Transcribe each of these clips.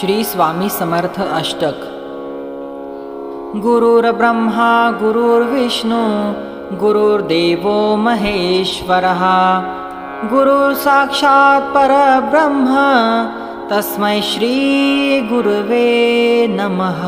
श्री स्वामी समर्थ अष्टक। गुरुर्ब्रह्मा गुरुर्विष्णु गुरुर्देवो महेश्वरः, गुरुः साक्षात् परब्रह्म तस्मै श्री गुरुवे नमः।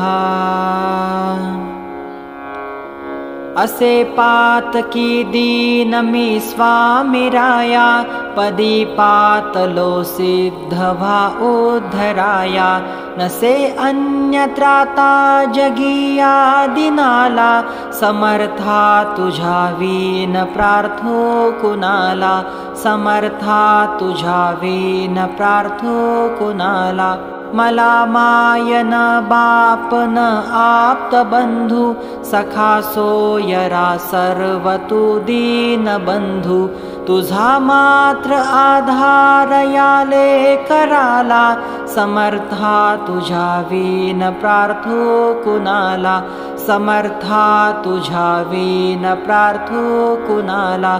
असे पातकी दीन मी स्वामीराया, पदी पातलो सिद्धवा उद्धराया। नसे अन्यत्राता जगिया दिनाला, समर्था तुझा वीन प्रार्थो कुणाला। समर्था तुझा वीन प्रार्थो कुणाला। मला मायन बापन आप्त बंधू, सखा सोयरा सर्व तू दीन बंधू। तुझा मात्र आधार याले कराला, समर्था तुझा वीन प्रार्थो कुणाला। समर्था तुझा वीन प्रार्थो कुणाला।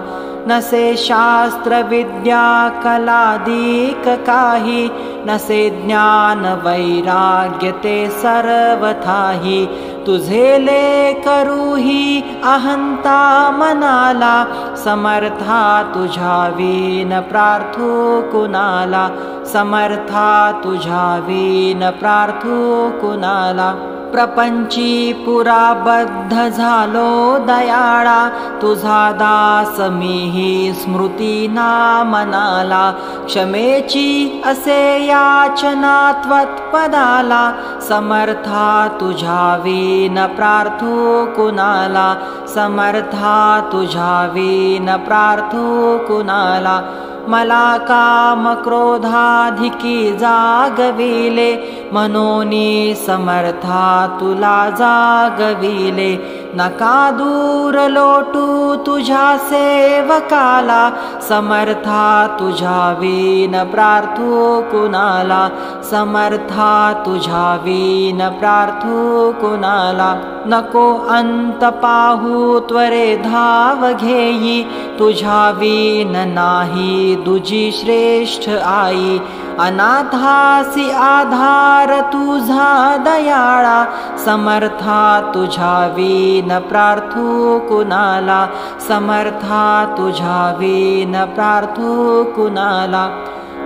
नसे शास्त्र विद्या कलादिक काही, नसे ज्ञान वैराग्य ते सर्वथाही। तुझे ले करूही अहंता मनाला, समर्था तुझा वीन प्रार्थो कुणाला। समर्था तुझा वीन प्रार्थो कुणाला। प्रपंची पुराबद्ध झालो दयाळा, तुझा दास मीही स्मृती नामनाला। क्षमेची असे याचना त्वत्पदाला, समर्था तुझा वीन प्रार्थो कुणाला। समर्था तुझा वीन प्रार्थो कुणाला। मला काम क्रोधाधिकी जागविले, मनोनी समर्था तुला जागविले। नका दूर लोटू तुझ्या सेवकाला, समर्था तुझा वीन प्रार्थो कुणाला। समर्था तुझा वीन प्रार्थो कुणाला। नको अंत पाहू त्वरे धाव घेई, तुझ्या वीन नाही दुजी श्रेष्ठ आई। अनाथासी आधार तुझा दयाळा, समर्था तुझा वीन प्रार्थो कुणाला। समर्था तुझा वीन प्रार्थो कुणाला।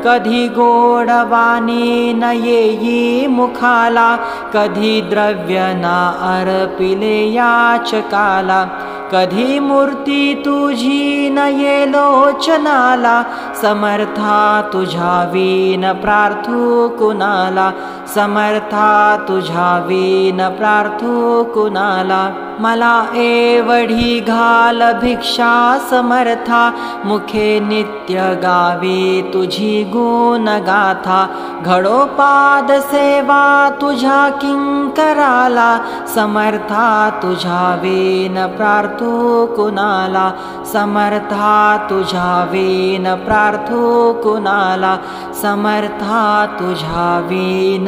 कधी गोडवाणी न येई मुखाला, कधी द्रव्य ना अर्पिले याचकाला। कधी मूर्ती तुझी न ये लोचनाला, समर्था तुझा वीन प्रार्थो कुणाला। समर्था तुझा वीन प्रार्थो कुणाला। मला एवढी घाल भिक्षा समर्था, मुखे नित्य गावी तुझी गुण गाथा। घडो पाद सेवा तुझ्या किंकराला, समर्था तुझा वीन प्रार्थो कुणाला। समर्था तुझा वीन प्रार्थो कुणाला। समर्था तुझा वीन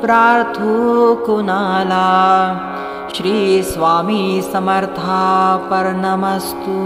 प्रार्थो कुणाला। श्री स्वामी समर्था परनमस्तु।